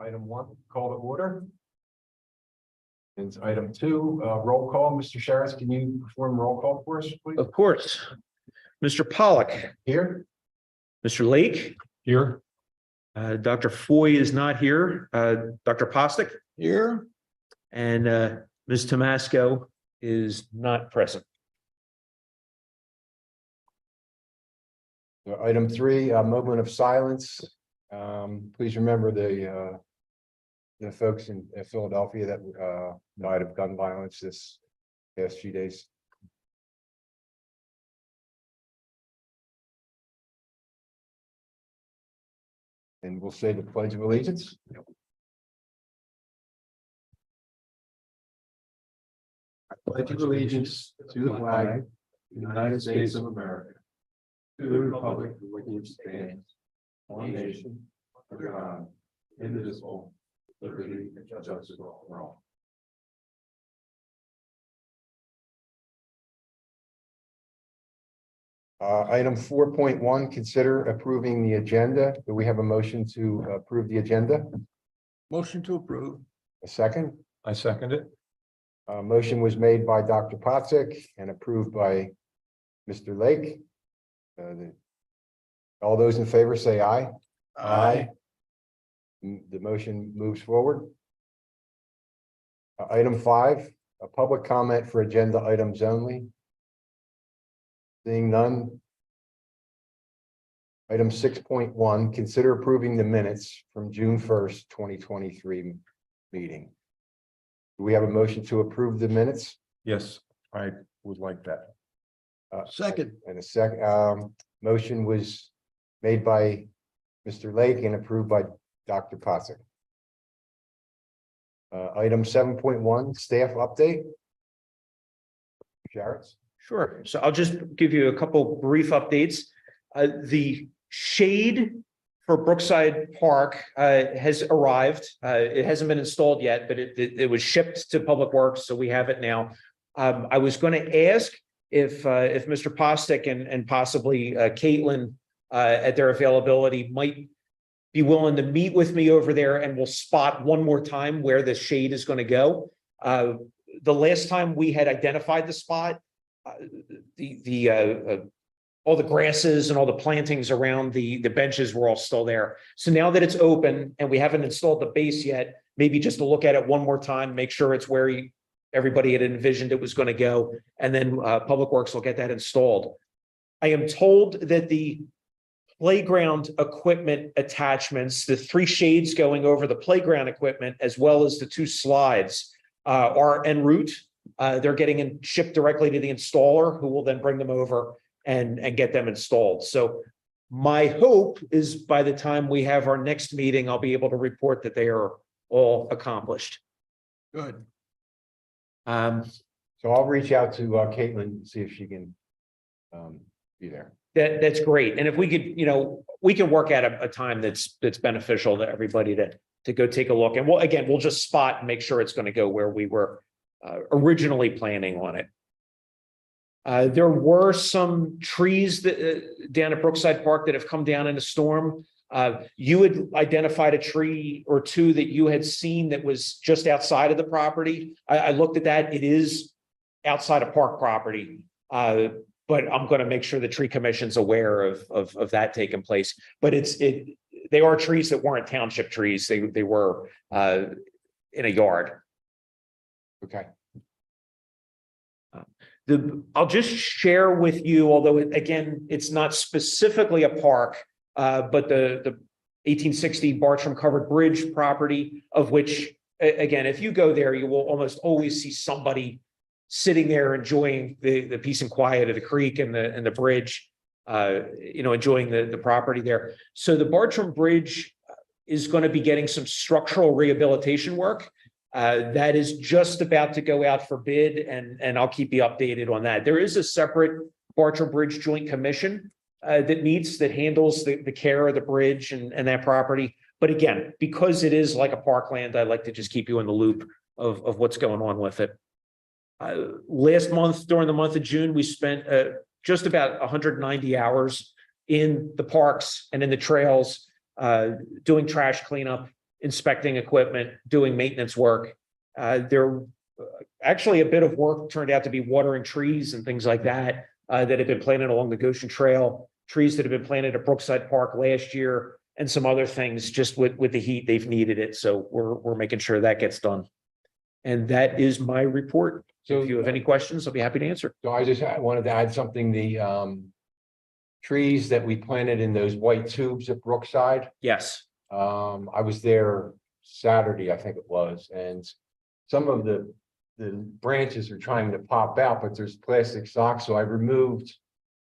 Item 1, call to order. And item 2, roll call. Mr. Sharris, can you perform roll call for us, please? Of course. Mr. Pollock. Here. Mr. Lake. Here. Dr. Foy is not here. Dr. Postic. Here. And Ms. Tomasco is not present. Item 3, moment of silence. Please remember the folks in Philadelphia that died of gun violence this past few days. And we'll say the Pledge of Allegiance. I pledge allegiance to the flag of the United States of America, to the republic for which it stands, one nation, under God, indivisible, liberty and justice for all. Item 4.1, consider approving the agenda. Do we have a motion to approve the agenda? Motion to approve. A second? I second it. Motion was made by Dr. Potzik and approved by Mr. Lake. All those in favor say aye. Aye. The motion moves forward. Item 5, a public comment for agenda items only. Seeing none. Item 6.1, consider approving the minutes from June 1st, 2023 meeting. Do we have a motion to approve the minutes? Yes, I would like that. Second. And a second, motion was made by Mr. Lake and approved by Dr. Potzik. Item 7.1, staff update. Jarrett. Sure. So I'll just give you a couple brief updates. The shade for Brookside Park has arrived. It hasn't been installed yet, but it was shipped to Public Works, so we have it now. I was going to ask if Mr. Postic and possibly Caitlin at their availability might be willing to meet with me over there, and we'll spot one more time where the shade is going to go. The last time we had identified the spot, all the grasses and all the plantings around the benches were all still there. So now that it's open and we haven't installed the base yet, maybe just to look at it one more time, make sure it's where everybody had envisioned it was going to go, and then Public Works will get that installed. I am told that the playground equipment attachments, the 3 shades going over the playground equipment, as well as the 2 slides, are en route. They're getting shipped directly to the installer, who will then bring them over and get them installed. So my hope is by the time we have our next meeting, I'll be able to report that they are all accomplished. Good. So I'll reach out to Caitlin and see if she can be there. That's great. And if we could, we can work at a time that's beneficial to everybody to go take a look. And we'll just spot and make sure it's going to go where we were originally planning on it. There were some trees that down at Brookside Park that have come down in a storm. You had identified a tree or 2 that you had seen that was just outside of the property. I looked at that. It is outside of park property, but I'm going to make sure the tree commission's aware of that taking place. But they are trees that weren't township trees. They were in a yard. Okay. I'll just share with you, although again, it's not specifically a park, but the 1860 Bartram Covered Bridge property, of which, again, if you go there, you will almost always see somebody sitting there enjoying the peace and quiet of the creek and the bridge, enjoying the property there. So the Bartram Bridge is going to be getting some structural rehabilitation work. That is just about to go out for bid, and I'll keep you updated on that. There is a separate Bartram Bridge Joint Commission that handles the care of the bridge and that property. But again, because it is like a parkland, I'd like to just keep you in the loop of what's going on with it. Last month, during the month of June, we spent just about 190 hours in the parks and in the trails, doing trash cleanup, inspecting equipment, doing maintenance work. There actually a bit of work turned out to be watering trees and things like that that had been planted along the Goshen Trail, trees that have been planted at Brookside Park last year, and some other things just with the heat, they've needed it. So we're making sure that gets done. And that is my report. So if you have any questions, I'll be happy to answer. So I wanted to add something, the trees that we planted in those white tubes at Brookside. Yes. I was there Saturday, I think it was, and some of the branches are trying to pop out, but there's plastic socks. So I removed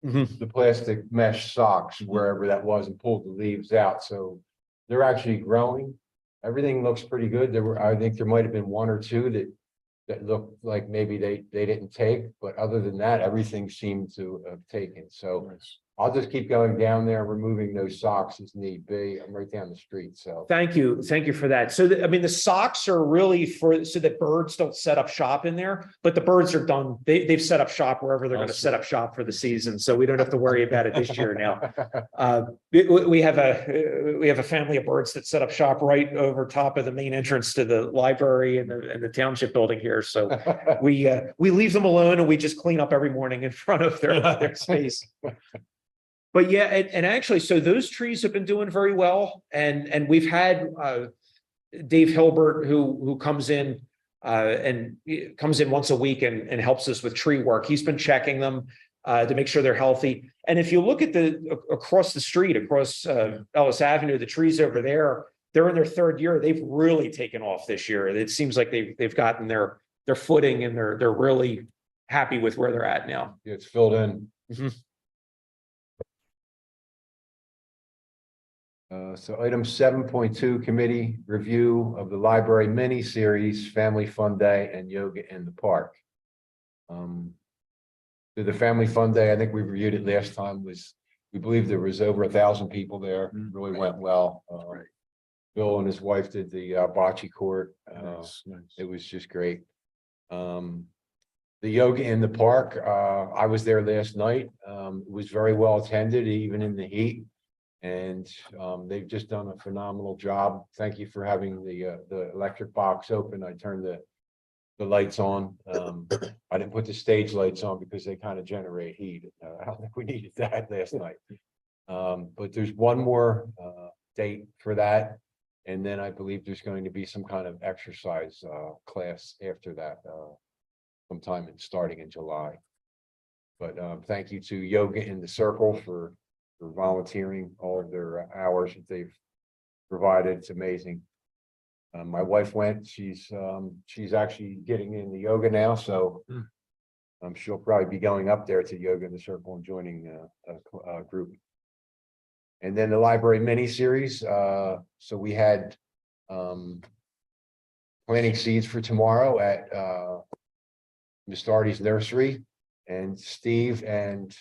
the plastic mesh socks wherever that was and pulled the leaves out. So they're actually growing. Everything looks pretty good. I think there might have been one or two that looked like maybe they didn't take, but other than that, everything seemed to have taken. So I'll just keep going down there, removing those socks as need be. I'm right down the street, so. Thank you for that. So I mean, the socks are really so that birds don't set up shop in there, but the birds are done. They've set up shop wherever they're going to set up shop for the season, so we don't have to worry about it this year now. We have a family of birds that set up shop right over top of the main entrance to the library and the township building here. So we leave them alone and we just clean up every morning in front of their space. But yeah, and actually, so those trees have been doing very well, and we've had Dave Hilbert who comes in once a week and helps us with tree work. He's been checking them to make sure they're healthy. And if you look at across the street, across Ellis Avenue, the trees over there, they're in their third year. They've really taken off this year. It seems like they've gotten their footing, and they're really happy with where they're at now. It's filled in. So item 7.2, committee review of the library mini series, Family Fun Day and Yoga in the Park. The Family Fun Day, I think we reviewed it last time, we believe there was over 1,000 people there. Really went well. Bill and his wife did the bocce court. It was just great. The yoga in the park, I was there last night. It was very well attended, even in the heat. And they've just done a phenomenal job. Thank you for having the electric box open. I turned the lights on. I didn't put the stage lights on because they kind of generate heat. I don't think we needed that last night. But there's one more date for that. And then I believe there's going to be some kind of exercise class after that, sometime starting in July. But thank you to Yoga in the Circle for volunteering all of their hours that they've provided. It's amazing. My wife went. She's actually getting in the yoga now, so she'll probably be going up there to Yoga in the Circle and joining a group. And then the library mini series. So we had planting seeds for tomorrow at Miss Darty's nursery, and Steve and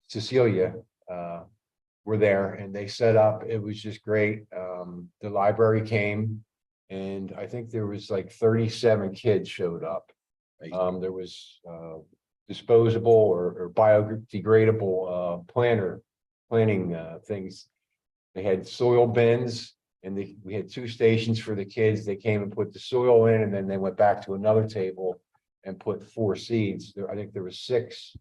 Cecilia were there, and they set up. It was just great. The library came, and I think there was like 37 kids showed up. There was disposable or biodegradable planting things. They had soil bins, and we had 2 stations for the kids. They came and put the soil in, and then they went back to another table and put 4 seeds. I think there was 6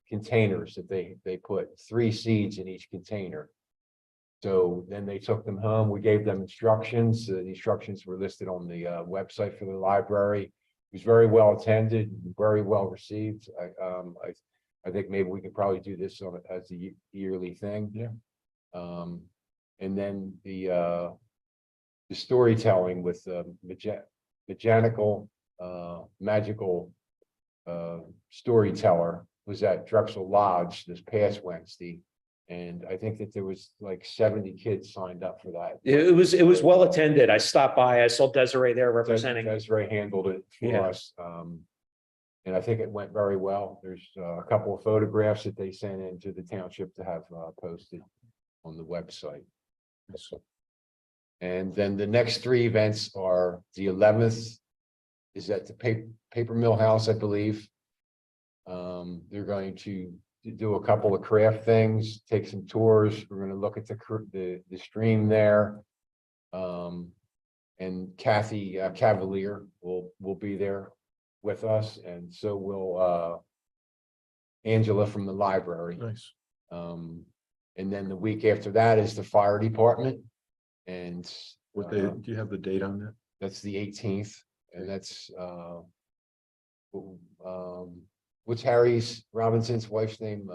containers that they put 3 seeds in each container. So then they took them home. We gave them instructions. The instructions were listed on the website for the library. It was very well attended, very well received. I think maybe we could probably do this as a yearly thing. Yeah. And then the storytelling with magical storyteller was at Drexel Lodge this past Wednesday. And I think that there was like 70 kids signed up for that. It was well attended. I stopped by. I saw Desiree there representing. Desiree handled it for us. And I think it went very well. There's a couple of photographs that they sent into the township to have posted on the website. And then the next 3 events are the 11th is at the Paper Mill House, I believe. They're going to to do a couple of craft things, take some tours. We're gonna look at the stream there. And Kathy Cavalier will be there with us, and so will Angela from the library. Nice. And then the week after that is the fire department. And What day, do you have the date on that? that's the 18th, and that's what's Harry's Robinson's wife's name?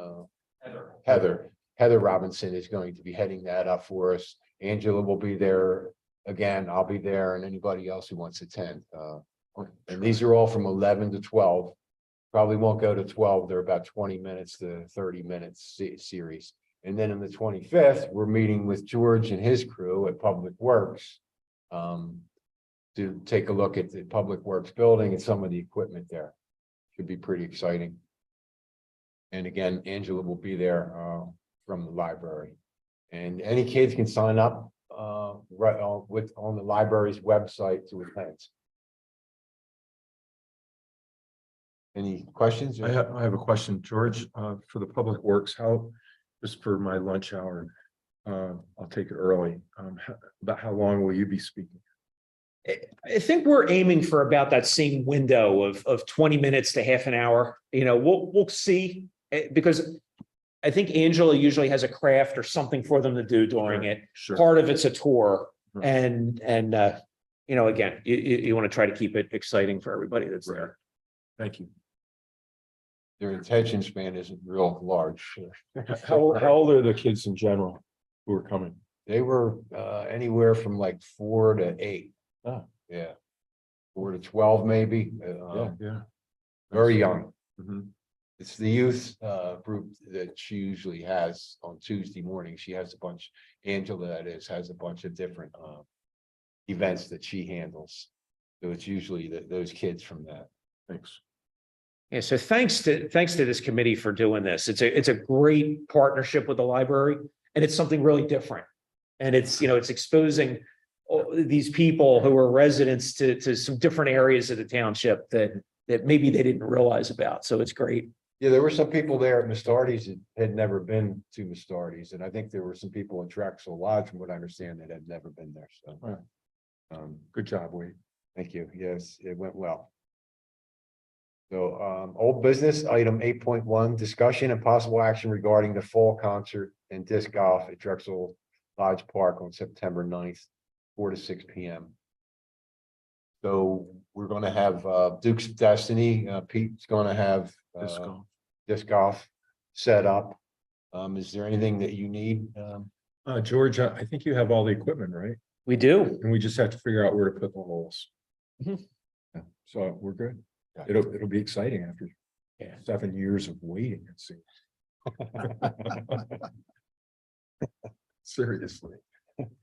Heather Robinson is going to be heading that up for us. Angela will be there again. I'll be there, and anybody else who wants to attend. And these are all from 11 to 12. Probably won't go to 12. They're about 20 minutes to 30 minutes series. And then on the 25th, we're meeting with George and his crew at Public Works to take a look at the Public Works building and some of the equipment there. Should be pretty exciting. And again, Angela will be there from the library. And any kids can sign up right on the library's website to attend. Any questions? I have a question, George, for the Public Works, just for my lunch hour, I'll take it early. About how long will you be speaking? I think we're aiming for about that same window of 20 minutes to half an hour. You know, we'll see, because I think Angela usually has a craft or something for them to do during it. Sure. Part of it's a tour, Right. and you know, again, you want to try to keep it exciting for everybody that's Right. there. Thank you. Their attention span isn't real large. How old are the kids in general who are coming? They were anywhere from like 4 to 8. Oh. Yeah. 4 to 12, maybe. Yeah. Very young. Mhm. It's the youth group that she usually has on Tuesday morning. She has a bunch, Angela that is, has a bunch of different events that she handles. So it's usually those kids from that. Thanks. Yeah, so thanks to this committee for doing this. It's a great partnership with the library, and it's something really different. And it's, you know, it's exposing these people who are residents to some different areas of the township that maybe they didn't realize about. So it's great. Yeah, there were some people there at Mastardi's that had never been to Mastardi's, and I think there were some people at Drexel Lodge, from what I understand, that had never been there. So, Right. Good job, Wade. thank you. Yes, it went well. So, old business, item 8.1, discussion and possible action regarding the fall concert and disc golf at Drexel Lodge Park on September 9th, 4 to 6 p.m. So we're going to have Duke's Destiny. Pete's going to have disc golf set up. Is there anything that you need? George, I think you have all the equipment, right? We do. And we just have to figure out where to put the holes. Mhm. Yeah, so we're good. Yeah. It'll be exciting after Yeah. 7 years of waiting, it seems. Seriously.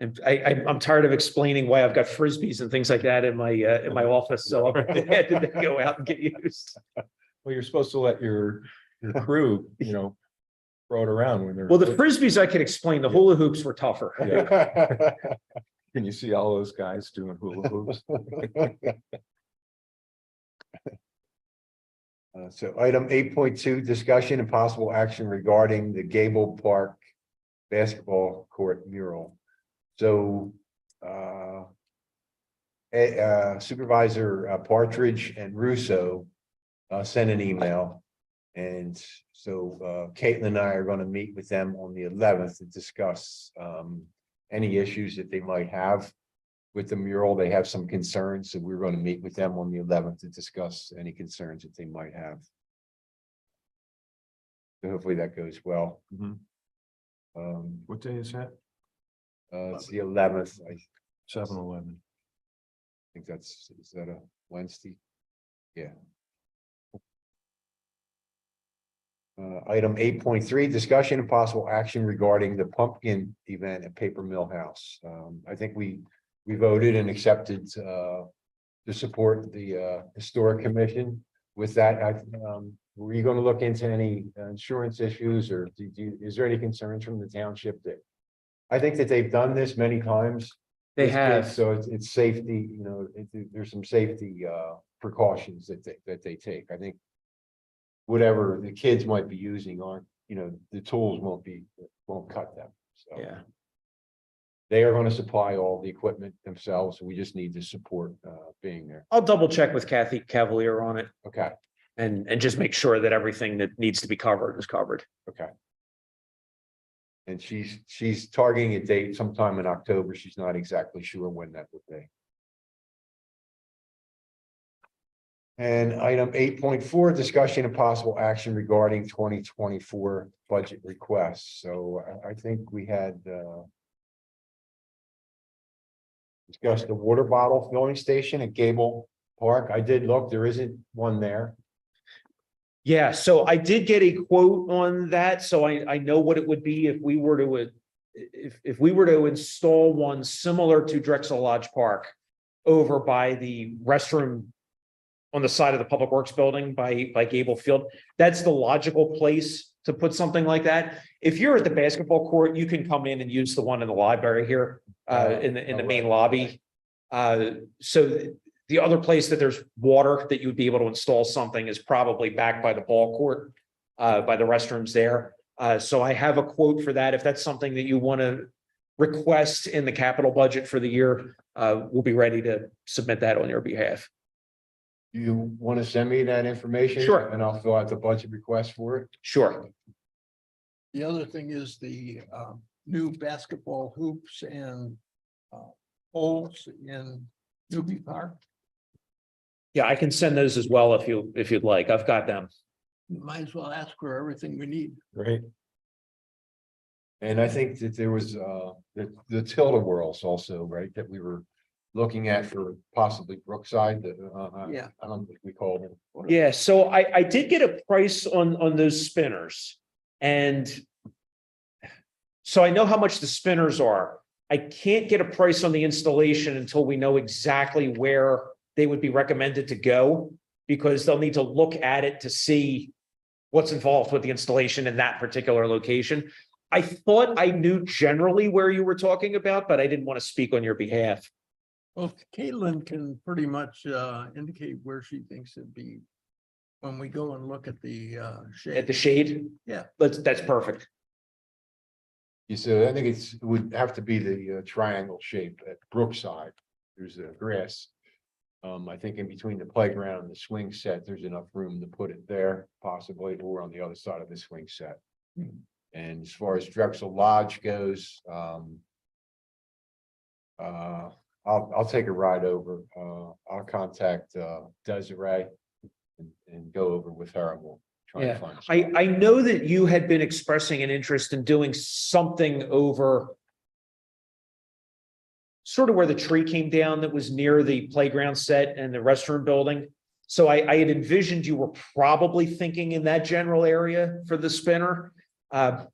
And I'm tired of explaining why I've got frisbees and things like that in my office. So I had to go out and get used. Well, you're supposed to let your crew, you know, throw it around when they're. Well, the frisbees I could explain. The hula hoops were tougher. Yeah. Can you see all those guys doing hula hoops? So item 8.2, discussion and possible action regarding the Gable Park basketball court mural. So Supervisor Partridge and Russo sent an email. And so Caitlin and I are going to meet with them on the 11th to discuss any issues that they might have with the mural. They have some concerns, so we're going to meet with them on the 11th to discuss any concerns that they might have. So hopefully that goes well. Mhm. What day is that? It's the 11th. I 7-11. think is that a Wednesday? Yeah. Item 8.3, discussion and possible action regarding the pumpkin event at Paper Mill House. I think we voted and accepted to support the Historic Commission with that. Were you going to look into any insurance issues, or is there any concerns from the township? That I think that they've done this many times. They with have. kids, so it's safety, you know, there's some safety precautions that they take. I think whatever the kids might be using aren't the tools won't cut them. So Yeah. they are going to supply all the equipment themselves. We just need the support being there. I'll double check with Kathy Cavalier on it Okay, and just make sure that everything that needs to be covered is covered. okay. And she's targeting a date sometime in October. She's not exactly sure when that would be. And item 8.4, discussion and possible action regarding 2024 budget requests. So I think we had discussed the water bottle filling station at Gable Park. I did look, there isn't one there. Yeah, so I did get a quote on that, so I know what it would be if we were to if we were to install one similar to Drexel Lodge Park over by the restroom on the side of the Public Works building by Gable Field. That's the logical place to put something like that. If you're at the basketball court, you can come in and use the one in the library here in the main lobby. So the other place that there's water that you would be able to install something is probably back by the ball court, by the restrooms there. So I have a quote for that. If that's something that you want to request in the capital budget for the year, we'll be ready to submit that on your behalf. You want to send me that information? Sure. And I'll fill out the budget request for it. Sure. The other thing is the new basketball hoops and poles in Newbie Park. Yeah, I can send those as well if you'd like. I've got them. Might as well ask for everything we need. Right. And I think that there was the Tilt-A-Whirls also, right, that we were looking at for possibly Brookside. Yeah. I don't think we called it. Yeah, so I did get a price on those spinners. And so I know how much the spinners are. I can't get a price on the installation until we know exactly where they would be recommended to go, because they'll need to look at it to see what's involved with the installation in that particular location. I thought I knew generally where you were talking about, but I didn't want to speak on your behalf. Well, Caitlin can pretty much indicate where she thinks it'd be when we go and look at the shade. At the shade? Yeah. That's perfect. Yeah, so I think it would have to be the triangle shape at Brookside. There's a grass. I think in between the playground and the swing set, there's enough room to put it there, possibly, or on the other side of the swing set. And as far as Drexel Lodge goes, I'll take a ride over. I'll contact Desiree and go over with her, and we'll try Yeah, and find. a spot. I know that you had been expressing an interest in doing something over sort of where the tree came down that was near the playground set and the restroom building. So I had envisioned you were probably thinking in that general area for the spinner. Now,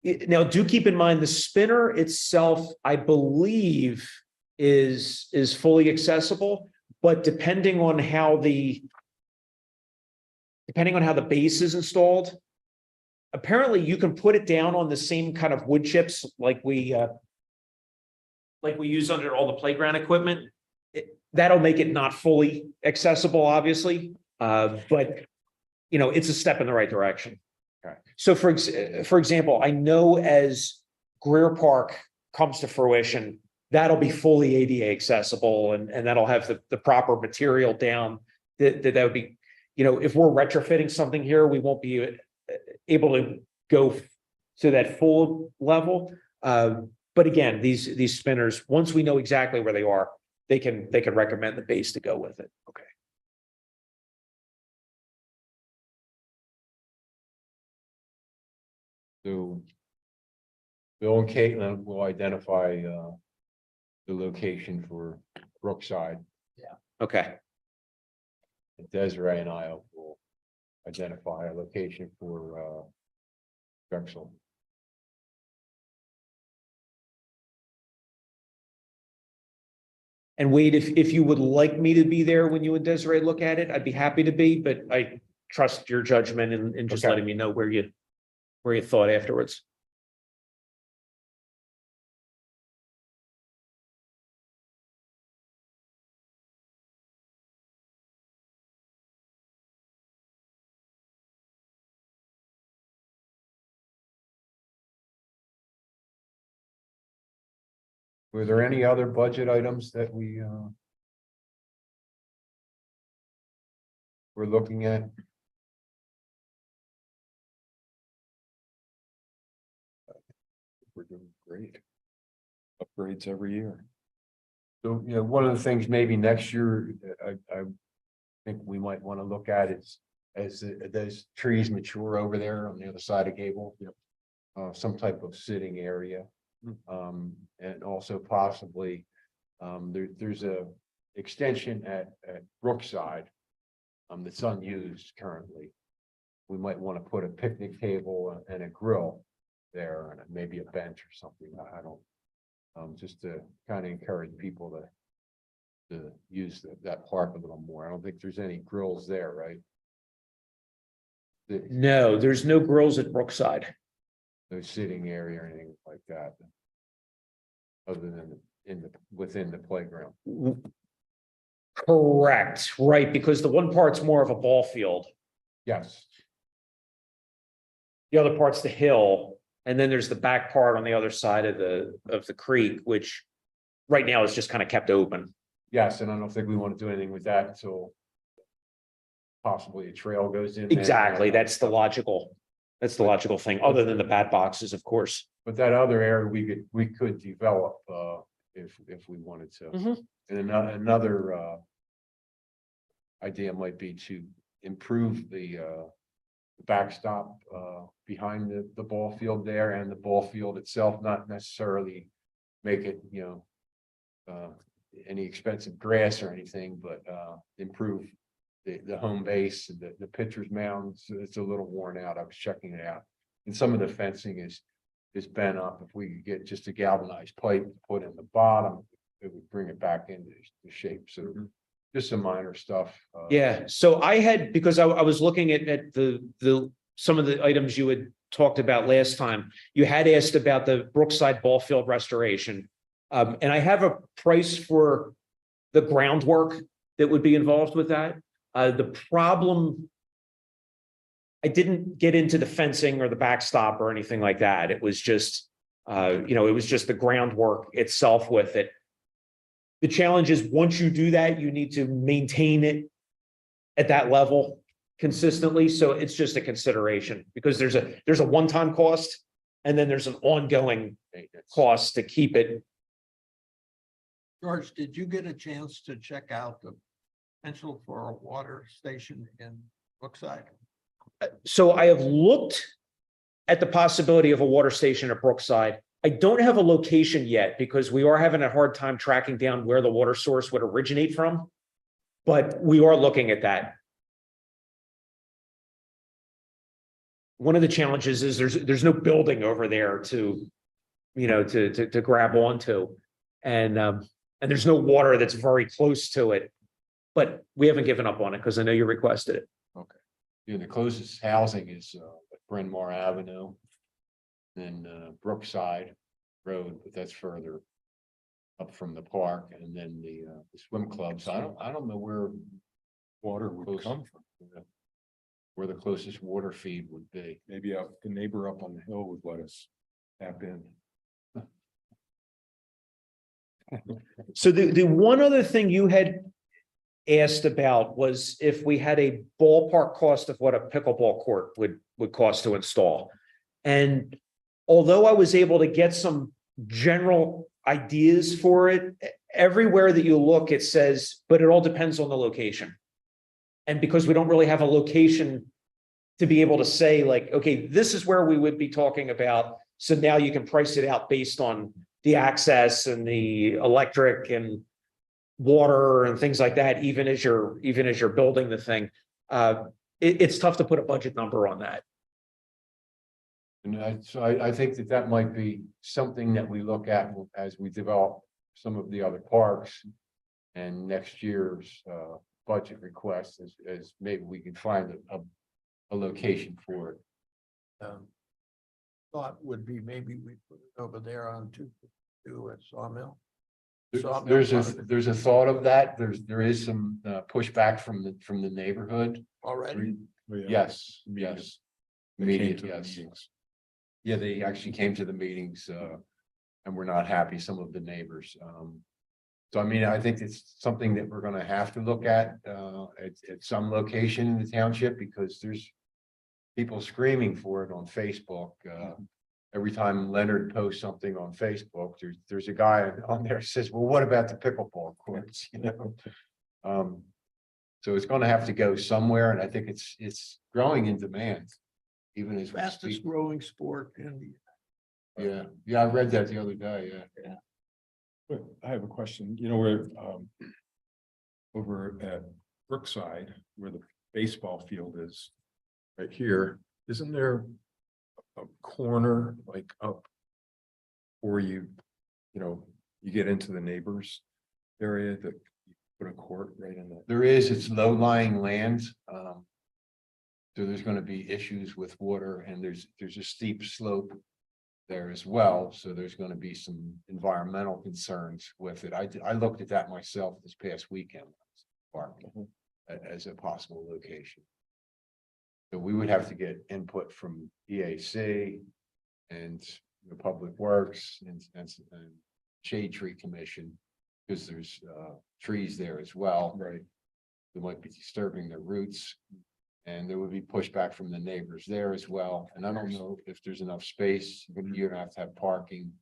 do keep in mind the spinner itself, I believe, is fully accessible, but depending on how the base is installed, apparently you can put it down on the same kind of wood chips like we use under all the playground equipment. That'll make it not fully accessible, obviously, but it's a step in the right direction. Okay. So for example, I know as Greer Park comes to fruition, that'll be fully ADA accessible and that'll have the proper material down that would be, if we're retrofitting something here, we won't be able to go to that full level. But again, these spinners, once we know exactly where they are, they can recommend the base to go with it. Okay. So Bill and Caitlin will identify the location for Brookside. Okay. And Desiree and I will identify a location for Drexel. And Wade, if you would like me to be there when you and Desiree look at it, I'd be happy to be, but I trust your judgment and just Okay. letting me know where you thought afterwards. Were there any other budget items that we we're looking at? We're doing great. Upgrades every year. So, you know, one of the things maybe next year, I think we might want to look at is as those trees mature over there on the other side of Gable. Some type of sitting area. And also possibly, there's a extension at Brookside. That's unused currently. We might want to put a picnic table and a grill there and maybe a bench or something. I don't, just to kind of encourage people to use that park a little more. I don't think there's any grills there, right? No, there's no grills at Brookside. No sitting area or anything like that. Other than within the playground. Correct, right, because the one part's more of a ball field. Yes, The other part's the hill, and then there's the back part on the other side of the creek, which right now is just kind of kept open. yes, and I don't think we want to do anything with that until possibly a trail goes in. there. Exactly, that's the logical thing, other than the bat boxes, of course. But that other area we could develop if we wanted to. Mhm. And another idea might be to improve the backstop behind the ball field there and the ball field itself, not necessarily make it, you know, any expensive grass or anything, but improve the home base, the pitcher's mound. It's a little worn out. I was checking it out. And some of the fencing is bent up. If we could get just a galvanized pipe put in the bottom, it would bring it back into the shape. So just some minor stuff. Yeah, so I had, because I was looking at the some of the items you had talked about last time. You had asked about the Brookside ball field restoration. And I have a price for the groundwork that would be involved with that. The problem, I didn't get into the fencing or the backstop or anything like that. It was just, you know, it was just the groundwork itself with it. The challenge is once you do that, you need to maintain it at that level consistently. So it's just a consideration because there's a one-time cost and then there's an ongoing cost to keep it. George, did you get a chance to check out the potential for a water station in Brookside? So I have looked at the possibility of a water station at Brookside. I don't have a location yet because we are having a hard time tracking down where the water source would originate from, but we are looking at that. One of the challenges is there's no building over there to, you know, to grab onto, and there's no water that's very close to it, but we haven't given up on it because I know you requested it. Okay. Yeah, the closest housing is Bryn Mawr Avenue. Then Brookside Road, but that's further up from the park, and then the swim clubs. I don't know where Water would come from. where the closest water feed would be. Maybe the neighbor up on the hill would let us tap in. So the one other thing you had asked about was if we had a ballpark cost of what a pickleball court would cost to install. And although I was able to get some general ideas for it, everywhere that you look, it says, but it all depends on the location. And because we don't really have a location to be able to say like, okay, this is where we would be talking about. So now you can price it out based on the access and the electric and water and things like that, even as you're building the thing. It's tough to put a budget number on that. And I think that might be something that we look at as we develop some of the other parks. And next year's budget request as maybe we can find a location for it. Thought would be maybe we put it over there on 252 at Sawmill. There's a thought of that. There is some pushback from the neighborhood. Already, Yes. They came Immediate, to the yes. meetings. Yeah, they actually came to the meetings. and we're not happy, some of the neighbors. So I mean, I think it's something that we're gonna have to look at some location in the township, because there's people screaming for it on Facebook. Every time Leonard posts something on Facebook, there's a guy on there who says, well, what about the pickleball courts? You know? So it's gonna have to go somewhere, and I think it's growing in demand, even as we Fastest speak. growing sport in the. Yeah, I read that the other day, yeah. But I have a question, you know, where, over at Brookside, where the baseball field is, right here, isn't there a corner like up where you know, you get into the neighbors area that you put a court right in that? There is, it's low-lying land. So there's gonna be issues with water, and there's a steep slope there as well, so there's gonna be some environmental concerns with it. I looked at that myself this past weekend. As a possible location. So we would have to get input from EAC and the Public Works and Shade Tree Commission, because there's trees there as well. Right. They might be disturbing their roots, and there would be pushback from the neighbors there as well. And I don't know if there's enough space. You're gonna have to have parking.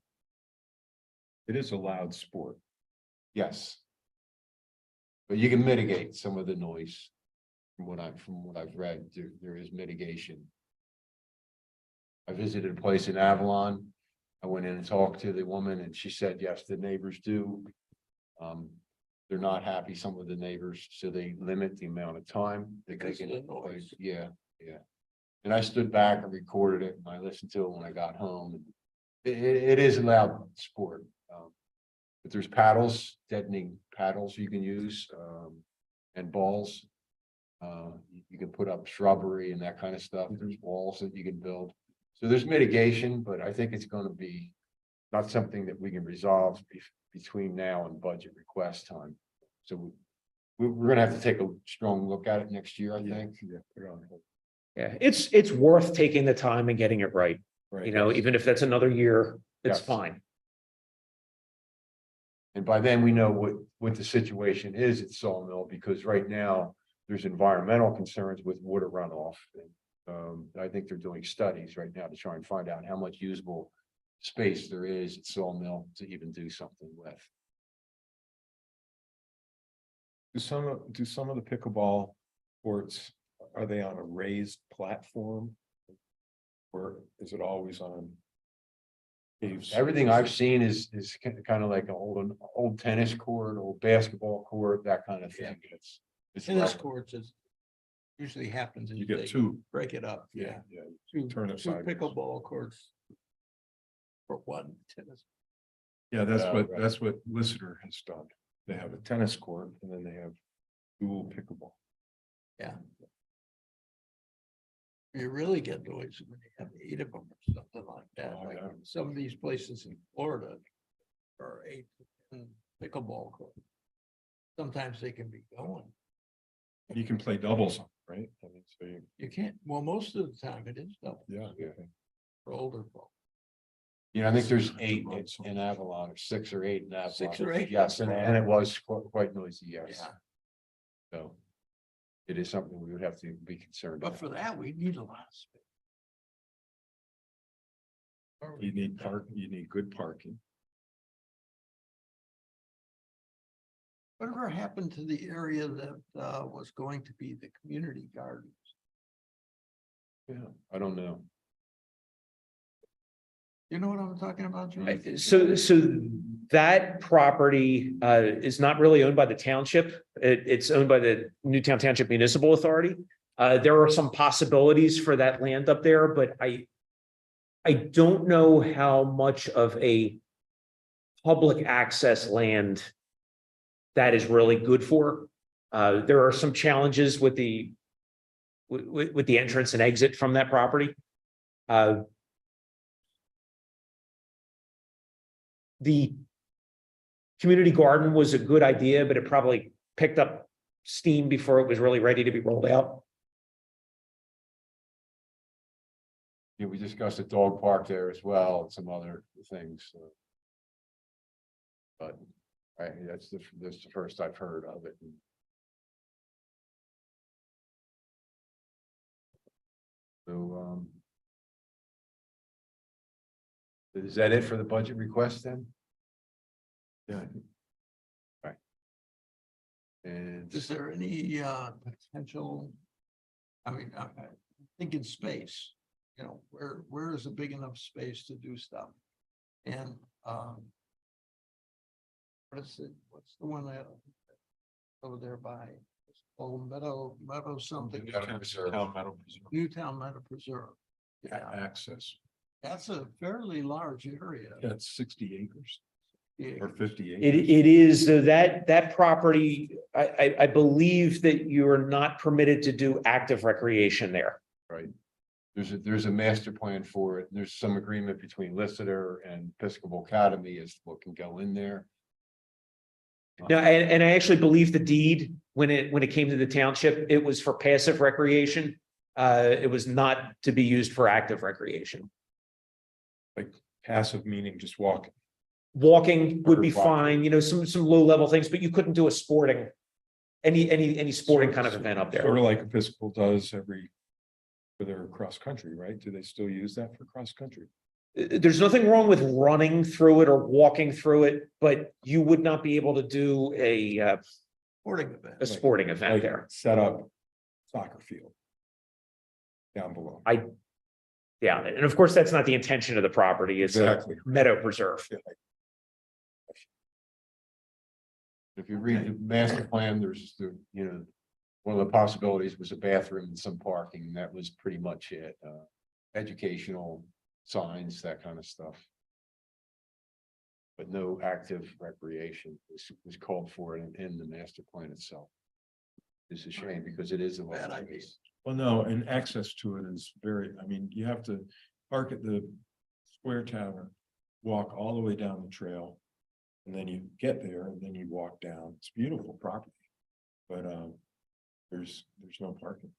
It is a loud sport. Yes. But you can mitigate some of the noise. From what I've read, there is mitigation. I visited a place in Avalon. I went in and talked to the woman, and she said, yes, the neighbors do. They're not happy, some of the neighbors, so they limit the amount of time that they Because of can. the noise. Yeah. And I stood back and recorded it, and I listened to it when I got home. It is a loud sport. But there's paddles, deadening paddles you can use, and balls. You can put up shrubbery and that kind of stuff. There's walls that you can build. So there's mitigation, but I think it's gonna be not something that we can resolve between now and budget request time. So we're gonna have to take a strong look at it next year, I think. Yeah, put it on hold. Yeah, it's worth taking the time and getting it right. Right. You know, even if that's another year, it's Yes. fine. And by then we know what the situation is at Sawmill, because right now there's environmental concerns with water runoff. And, I think they're doing studies right now to try and find out how much usable space there is at Sawmill to even do something with. Do some of the pickleball courts, are they on a raised platform? Or is it always on? Caves? Everything I've seen is kind of like an old tennis court, old basketball court, that kind of thing. It's Tennis level. courts is usually happens. You is get they two. Break it up, yeah. Yeah, Two turn it two sideways. pickleball courts. For one tennis. yeah, that's Right. what Lister has done. They have a tennis court and then they have dual pickleball. You really get noise when you have 8 of them or something like that. Oh, Like yeah. some of these places in Florida are 8 to 10 pickleball courts. Sometimes they can be going. You can play doubles, right? I mean, so You can't, well, most of the time it is double yeah. for older folks. I think there's 8 in Avalon, or 6 or 8 in Avalon. 6 or 8? Yes, and it was quite noisy, yes. Yeah, So it is something we would have to be concerned but about. for that, we need a lot of space. You need good parking. Whatever happened to the area that was going to be the community gardens? Yeah, I don't know. You know what I'm talking about, Jim? So that property is not really owned by the township. It's owned by the Newtown Township Municipal Authority. There are some possibilities for that land up there, but I don't know how much of a public access land that is really good for. There are some challenges with the entrance and exit from that property. The community garden was a good idea, but it probably picked up steam before it was really ready to be rolled out. Yeah, we discussed a dog park there as well, and some other things. But that's the first I've heard of it. So, is that it for the budget request then? Yeah. Right. And Is there any potential? I mean, I think in space, you know, where is a big enough space to do stuff? And what's the one that over there by Old Meadow something? Town Meadow Preserve. Newtown Meadow Preserve. Yeah, Access. that's a fairly large area. Yeah, it's 60 acres Yeah. or 50 It, acres. it is that property, I believe that you are not permitted to do active recreation there. right. There's a master plan for it. There's some agreement between Lissitor and Episcopal Academy as to what can go in there. Now, and I actually believe the deed, when it came to the township, it was for passive recreation. It was not to be used for active recreation. Passive meaning just walking. Walking would be Or walking. fine, you know, some low level things, but you couldn't do a sporting, any sporting kind of event up Sort there. of like Episcopal does for their cross country, right? Do they still use that for cross country? There's nothing wrong with running through it or walking through it, but you would not be able to do a Sporting event. sporting event Like there. set up soccer field down below. Yeah, and of course, that's not the intention of the property. It's a Exactly. meadow preserve. If you read the master plan, there's one of the possibilities was a bathroom and some parking, and that was pretty much it. Educational signs, that kind of stuff. But no active recreation was called for in the master plan itself. It's a shame because it is a Bad lot. idea. Well, no, and access to it is you have to park at the Square Tavern, walk all the way down the trail. And then you get there and then you walk down. It's beautiful property. But there's no parking.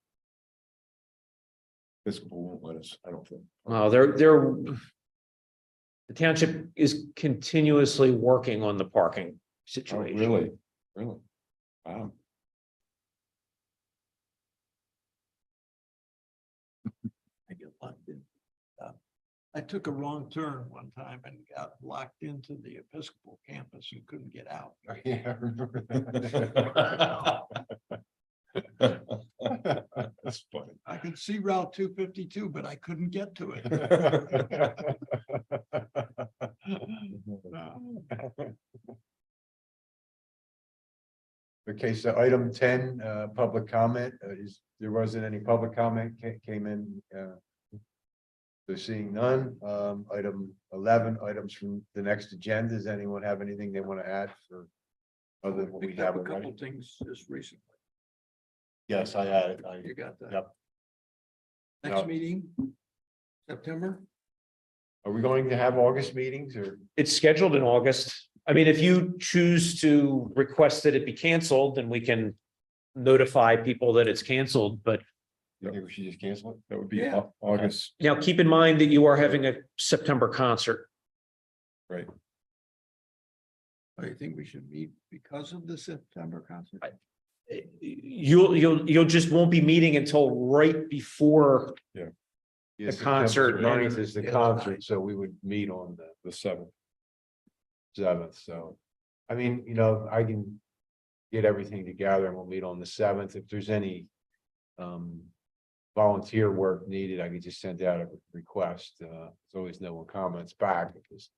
Episcopal won't let us, I don't think. Well, the township is continuously working on the parking Oh, situation. really? Really? Wow. I get locked in. I took a wrong turn one time and got locked into the Episcopal campus and couldn't get out. Yeah, I remember that. That's funny. I could see Route 252, but I couldn't get to it. Okay, so item 10, public comment, there wasn't any public comment came in. So seeing none, item 11, items from the next agenda. Does anyone have anything they want to add for? Other than what we Picked up have a couple already? things just recently. Yes, I added, You got that? Yep. Next No. meeting, September? Are we going to have August meetings or? It's scheduled in August. I mean, if you choose to request that it be canceled, then we can notify people that it's canceled, but You think we should just cancel it? That would be Yeah. August, now keep in mind that you are having a September concert. right? Do you think we should meet because of the September concert? You'll just won't be meeting until right before. Yeah, The September concert 9th is the Yeah, concert, so we would meet on The 7th. the 7th, so. I mean, I can get everything together and we'll meet on the 7th. If there's any volunteer work needed, I could just send out a request. There's always no one comments back because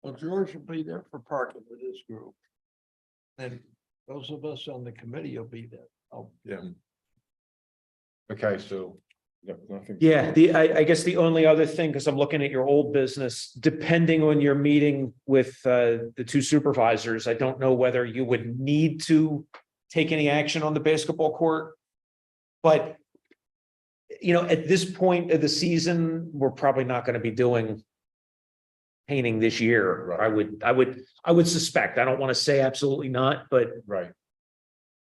Well, George will be there for parking with his group. And those of us on the committee will be there. Oh, Yeah. okay, so Nothing. Yeah, I guess the only other thing, because I'm looking at your old business, depending on your meeting with the two supervisors, I don't know whether you would need to take any action on the basketball court. But at this point of the season, we're probably not going to be doing painting this year. Right. I would suspect. I don't want to say absolutely not, but right.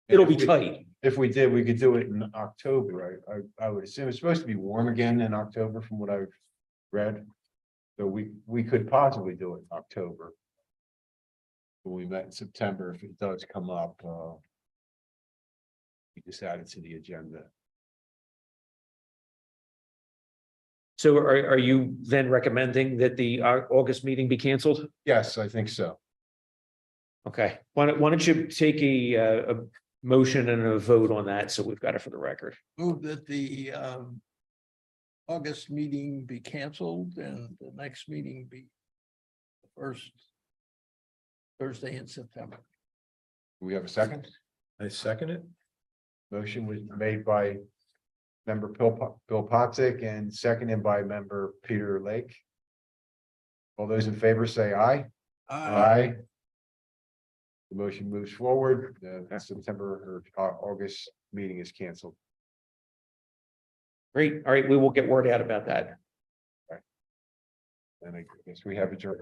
it'll be If we- tight. If we did, we could do it in October. I would assume it's supposed to be warm again in October from what I've read. So we could possibly do it in October. when we met in September, if it does come up, we just add it to the agenda. So are you then recommending that the August meeting be canceled? Yes, I think so. Okay, why don't you take a motion and a vote on that, so we've got it for the record. Move that the August meeting be canceled and the next meeting be the first Thursday in September. Do we have a second? I second it. Motion was made by member Bill Potzik and seconded by member Peter Lake. All those in favor say aye. Aye. The motion moves forward. The September or August meeting is canceled. Great, all right, we will get word out about that. And I guess we have adjourned.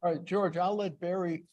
All right, George, I'll let Barry